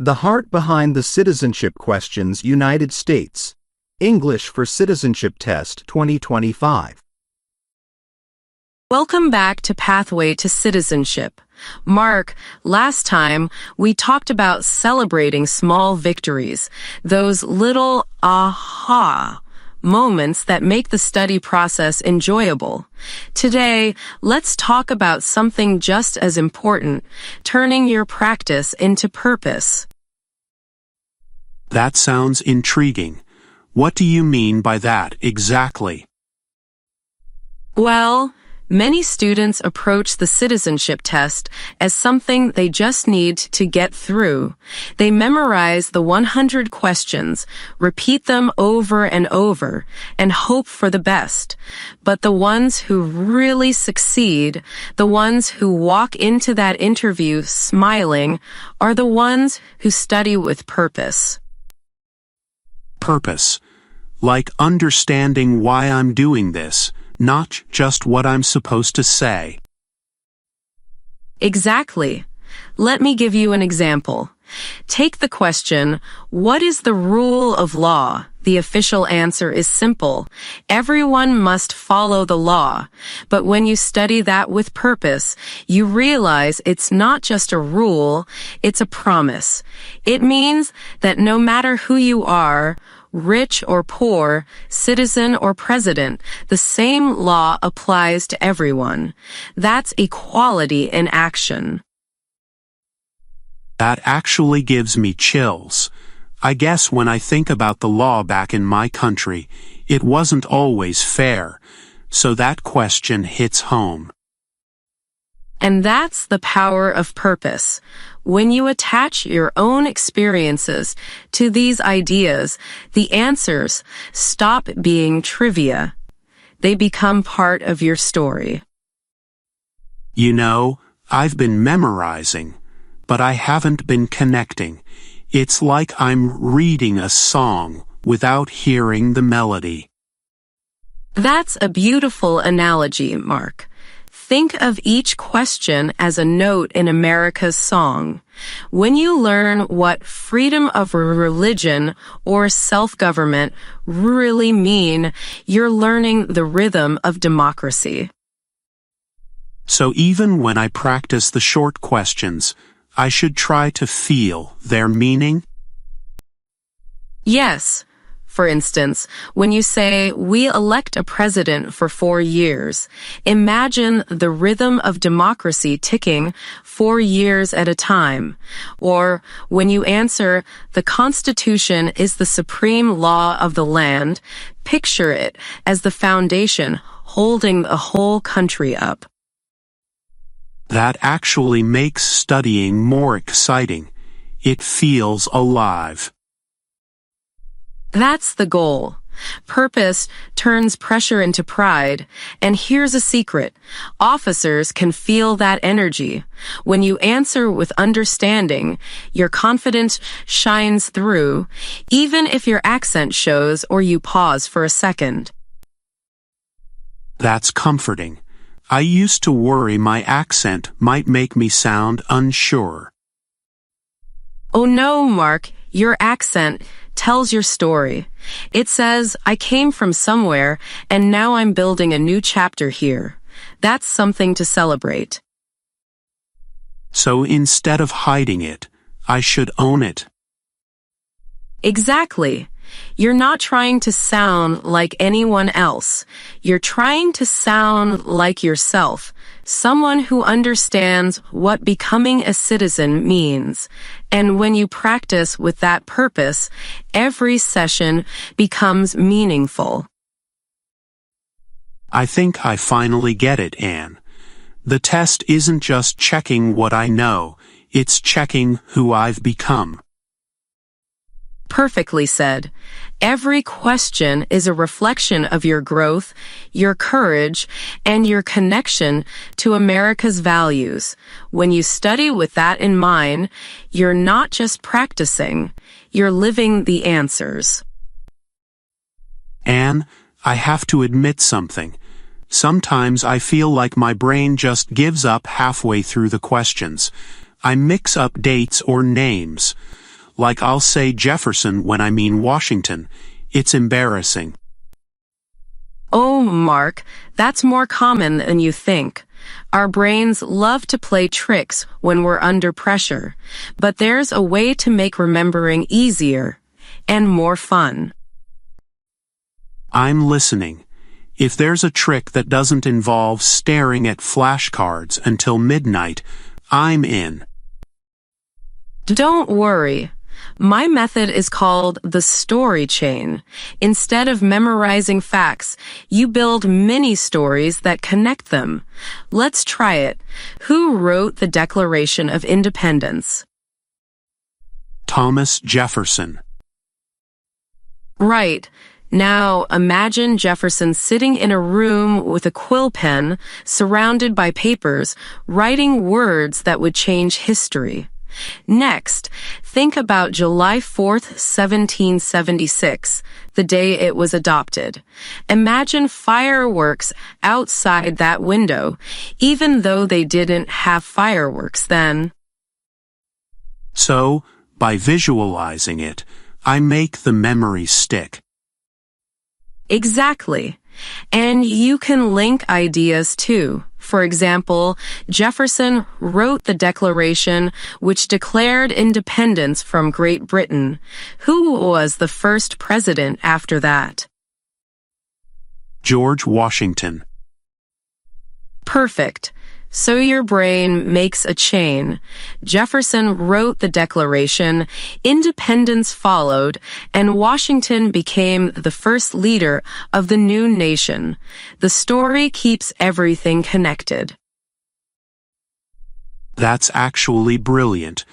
The heart behind the citizenship questions, United States. English for Citizenship Test 2025. Welcome back to Pathway to Citizenship. Mark, last time we talked about celebrating small victories, those little aha moments that make the study process enjoyable. Today, let's talk about something just as important, turning your practice into purpose. That sounds intriguing. What do you mean by that exactly? Well, many students approach the citizenship test as something they just need to get through. They memorize the 100 questions, repeat them over and over, and hope for the best. But the ones who really succeed, the ones who walk into that interview smiling, are the ones who study with purpose. Purpose. Like understanding why I'm doing this, not just what I'm supposed to say. Exactly. Let me give you an example. Take the question, what is the rule of law? The official answer is simple. Everyone must follow the law. But when you study that with purpose, you realize it's not just a rule, it's a promise. It means that no matter who you are, rich or poor, citizen or president, the same law applies to everyone. That's equality in action. That actually gives me chills. I guess when I think about the law back in my country, it wasn't always fair. So that question hits home. And that's the power of purpose. When you attach your own experiences to these ideas, the answers stop being trivia. They become part of your story. You know, I've been memorizing, but I haven't been connecting. It's like I'm reading a song without hearing the melody. That's a beautiful analogy, Mark. Think of each question as a note in America's song. When you learn what freedom of religion or self-government really mean, you're learning the rhythm of democracy. So even when I practice the short questions, I should try to feel their meaning? Yes. For instance, when you say, we elect a president for 4 years, imagine the rhythm of democracy ticking 4 years at a time. Or when you answer, the Constitution is the supreme law of the land, picture it as the foundation holding the whole country up. That actually makes studying more exciting. It feels alive. That's the goal. Purpose turns pressure into pride. And here's a secret. Officers can feel that energy. When you answer with understanding, your confidence shines through, even if your accent shows or you pause for a second. That's comforting. I used to worry my accent might make me sound unsure. Oh no, Mark, your accent tells your story. It says, I came from somewhere, and now I'm building a new chapter here. That's something to celebrate. So instead of hiding it, I should own it. Exactly. You're not trying to sound like anyone else. You're trying to sound like yourself, someone who understands what becoming a citizen means. And when you practice with that purpose, every session becomes meaningful. I think I finally get it, Anne. The test isn't just checking what I know, it's checking who I've become. Perfectly said. Every question is a reflection of your growth, your courage, and your connection to America's values. When you study with that in mind, you're not just practicing, you're living the answers. Anne, I have to admit something. Sometimes I feel like my brain just gives up halfway through the questions. I mix up dates or names. like I'll say Jefferson when I mean Washington. It's embarrassing. Oh, Mark, that's more common than you think. Our brains love to play tricks when we're under pressure, but there's a way to make remembering easier and more fun. I'm listening. If there's a trick that doesn't involve staring at flashcards until midnight, I'm in. Don't worry. My method is called the story chain. Instead of memorizing facts, you build mini stories that connect them. Let's try it. Who wrote the Declaration of Independence? Thomas Jefferson. Right. Now, imagine Jefferson sitting in a room with a quill pen, surrounded by papers, writing words that would change history. Next, think about July 4th, 1776, the day it was adopted. Imagine fireworks outside that window, even though they didn't have fireworks then. So, by visualizing it, I make the memory stick. Exactly. And you can link ideas too. For example, Jefferson wrote the Declaration which declared independence from Great Britain. Who was the first president after that? George Washington. Perfect. So your brain makes a chain. Jefferson wrote the Declaration, independence followed, and Washington became the first leader of the new nation. The story keeps everything connected. That's actually brilliant.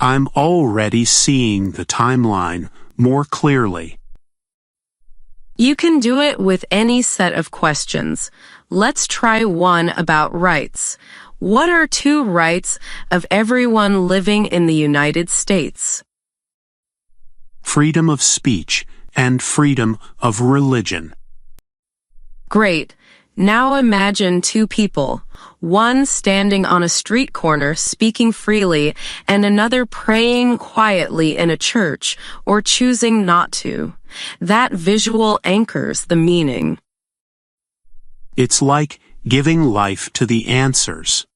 I'm already seeing the timeline more clearly. You can do it with any set of questions. Let's try one about rights. What are 2 rights of everyone living in the United States? Freedom of speech and freedom of religion. Great. Now imagine 2 people, one standing on a street corner speaking freely and another praying quietly in a church or choosing not to. That visual anchors the meaning. It's like giving life to the answers.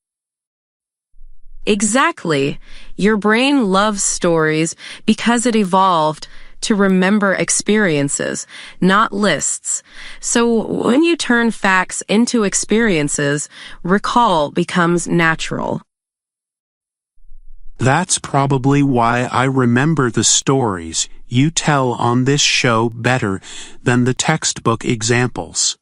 Exactly. Your brain loves stories because it evolved to remember experiences, not lists. So when you turn facts into experiences, recall becomes natural. That's probably why I remember the stories you tell on this show better than the textbook examples.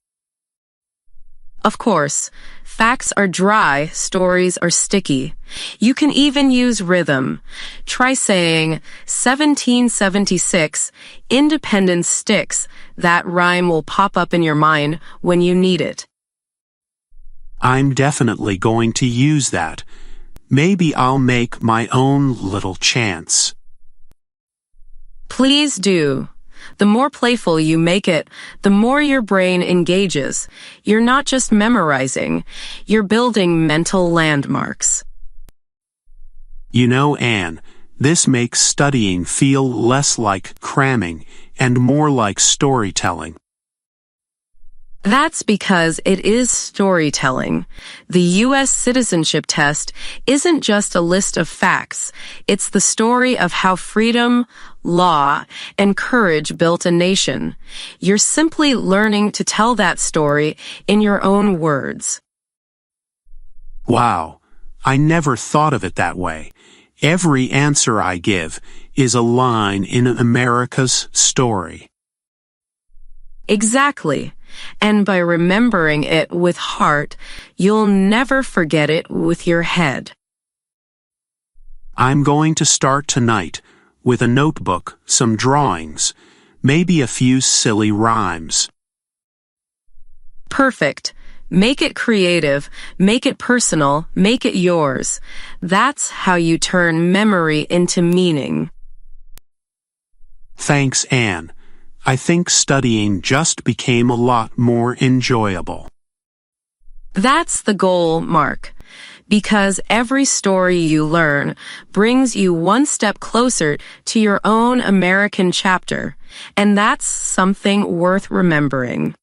Of course, facts are dry, stories are sticky. You can even use rhythm. Try saying, 1776, independence sticks. That rhyme will pop up in your mind when you need it. I'm definitely going to use that. Maybe I'll make my own little chants. Please do. The more playful you make it, the more your brain engages. You're not just memorizing, you're building mental landmarks. You know, Anne, this makes studying feel less like cramming and more like storytelling. That's because it is storytelling. The U.S. Citizenship Test isn't just a list of facts. It's the story of how freedom, law, and courage built a nation. You're simply learning to tell that story in your own words. Wow, I never thought of it that way. Every answer I give is a line in America's story. Exactly. And by remembering it with heart, you'll never forget it with your head. I'm going to start tonight with a notebook, some drawings, maybe a few silly rhymes. Perfect. Make it creative, make it personal, make it yours. That's how you turn memory into meaning. Thanks, Anne. I think studying just became a lot more enjoyable. That's the goal, Mark. because every story you learn brings you one step closer to your own American chapter, and that's something worth remembering.